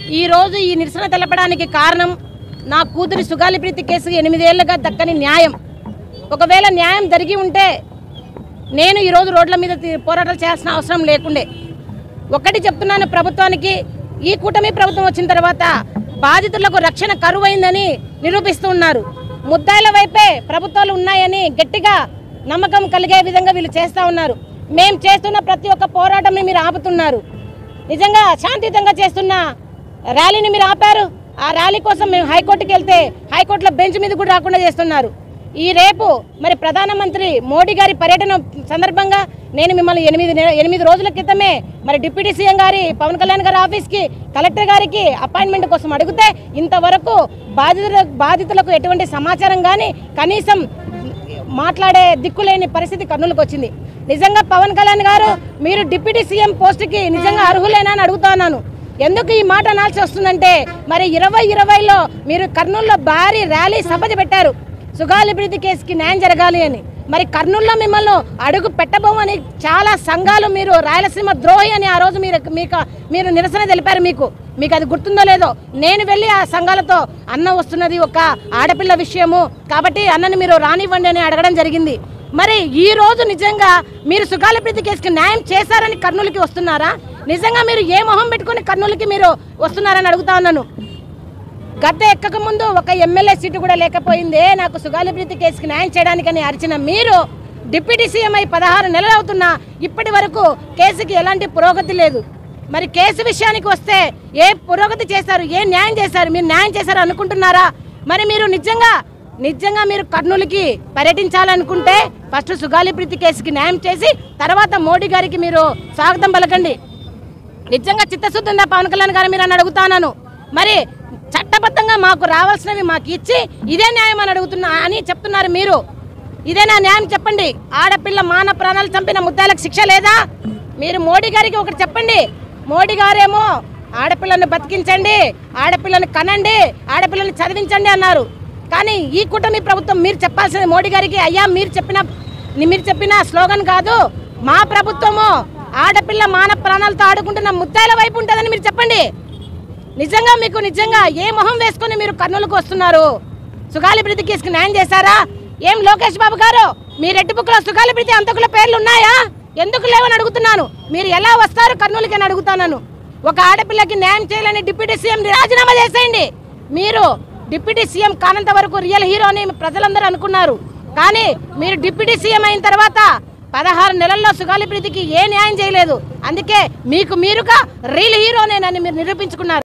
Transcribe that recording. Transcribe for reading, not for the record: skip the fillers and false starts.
ఈ రోజు ఈ నిరసన తెలపడానికి కారణం నా కూతురి సుగాలి ప్రీతి కేసు 8 ఏళ్లుగా దక్కని న్యాయం. ఒకవేళ న్యాయం జరిగి ఉంటే నేను ఈ రోజు రోడ్ల మీద పోరాటాలు చేయాల్సిన అవసరం లేకుండే. ఒకటి చెప్తున్నాను ప్రభుత్వానికి, ఈ కూటమి ప్రభుత్వం వచ్చిన తర్వాత బాధితులకు రక్షణ కరువైందని నిరూపిస్తున్నారు. ముద్దాయిల వైపే ప్రభుత్వాలు ఉన్నాయని గట్టిగా నమ్మకం కలిగే విధంగా వీళ్ళు చేస్తూ ఉన్నారు. మేము చేస్తున్న ప్రతి ఒక్క పోరాటంని మీరు ఆపుతున్నారు. నిజంగా శాంతియుతంగా చేస్తున్న ర్యాలీని మీరు ఆపారు. ఆ ర్యాలీ కోసం మేము హైకోర్టుకి వెళ్తే హైకోర్టులో బెంచ్ మీద కూడా రాకుండా చేస్తున్నారు. ఈ రేపు మరి ప్రధానమంత్రి మోడీ గారి పర్యటన సందర్భంగా నేను మిమ్మల్ని 8 రోజుల క్రితమే మరి డిప్యూటీ సీఎం గారి పవన్ కళ్యాణ్ గారి ఆఫీస్కి కలెక్టర్ గారికి అపాయింట్మెంట్ కోసం అడిగితే ఇంతవరకు బాధితులకు ఎటువంటి సమాచారం కానీ కనీసం మాట్లాడే దిక్కులేని పరిస్థితి కర్నూలుకు వచ్చింది. నిజంగా పవన్ కళ్యాణ్ గారు మీరు డిప్యూటీ సీఎం పోస్టుకి నిజంగా అర్హులేనా అని అడుగుతున్నాను. ఎందుకు ఈ మాట అనాల్సి వస్తుందంటే మరి 2020లో మీరు కర్నూలులో భారీ ర్యాలీ సభ పెట్టారు సుగాలి ప్రీతి కేసుకి న్యాయం జరగాలి అని. మరి కర్నూలులో మిమ్మల్ని అడుగు పెట్టబోమని చాలా సంఘాలు మీరు రాయలసీమ ద్రోహి అని ఆ రోజు మీరు నిరసన తెలిపారు. మీకు అది గుర్తుందో లేదో, నేను వెళ్ళి ఆ సంఘాలతో అన్న వస్తున్నది ఒక ఆడపిల్ల విషయము కాబట్టి అన్నని మీరు రానివ్వండి అని అడగడం జరిగింది. మరి ఈ రోజు నిజంగా మీరు సుగాలి ప్రీతి కేసుకి న్యాయం చేశారని కర్నూలుకి వస్తున్నారా? నిజంగా మీరు ఏ మొహం పెట్టుకుని కర్నూలుకి మీరు వస్తున్నారని అడుగుతా ఉన్నాను. గద్దె ఎక్కక ముందు ఒక ఎమ్మెల్యే సీటు కూడా లేకపోయిందే నాకు సుగాలి ప్రీతి కేసుకి న్యాయం చేయడానికని అరిచిన మీరు డిప్యూటీ సీఎం అయి 16 నెలలు అవుతున్నా ఇప్పటి వరకు కేసుకి ఎలాంటి పురోగతి లేదు. మరి కేసు విషయానికి వస్తే ఏ పురోగతి చేశారు, ఏ న్యాయం చేశారు? మీరు న్యాయం చేశారు అనుకుంటున్నారా? మరి మీరు నిజంగా మీరు కర్నూలుకి పర్యటించాలనుకుంటే ఫస్ట్ సుగాలి ప్రీతి కేసుకి న్యాయం చేసి తర్వాత మోడీ గారికి మీరు స్వాగతం పలకండి. నిజంగా చిత్తశుద్ధి ఉందా పవన్ కళ్యాణ్ గారు మీరు అని అడుగుతాను. మరి చట్టబద్ధంగా మాకు రావాల్సినవి మాకు ఇచ్చి ఇదే న్యాయం అని చెప్తున్నారు మీరు. ఇదేనా న్యాయం చెప్పండి. ఆడపిల్ల మాన ప్రాణాలు చంపిన ముద్దాయిలకు శిక్ష లేదా? మీరు మోడీ గారికి ఒకటి చెప్పండి. మోడీ గారేమో ఆడపిల్లను బతికించండి, ఆడపిల్లను కనండి, ఆడపిల్లని చదివించండి అన్నారు. కానీ ఈ కూటమి ప్రభుత్వం మీరు చెప్పాల్సింది మోడీ గారికి, అయ్యా మీరు చెప్పిన స్లోగన్ కాదు, మా ప్రభుత్వము ఆడపిల్ల మాన ప్రాణాలతో ఆడుకుంటున్న ముద్దాయిల వైపు ఉంటుందని మీరు చెప్పండి. నిజంగా ఏ మొహం వేసుకొని మీరు కర్నూలుకు వస్తున్నారు? సుగాలి ప్రీతి కేసుకి న్యాయం చేశారా? ఏం లోకేష్ బాబు గారు మీ రెడ్డి బుక్ లో సుగాలి ప్రీతి అంతకుల పేర్లు ఉన్నాయా? ఎందుకు లేవని అడుగుతున్నాను. మీరు ఎలా వస్తారు కర్నూలుకి అని అడుగుతున్నాను. ఒక ఆడపిల్లకి న్యాయం చేయాలని డిప్యూటీ సీఎం రాజీనామా చేసేయండి. మీరు డిప్యూటీ సీఎం కానంత వరకు రియల్ హీరో అని ప్రజలందరూ అనుకున్నారు. కానీ మీరు డిప్యూటీ సీఎం అయిన తర్వాత 16 నెలల్లో సుగాలి ప్రీతికి ఏ న్యాయం చేయలేదు. అందుకే మీరుగా రియల్ హీరోనేనని మీరు నిరూపించుకున్నారు.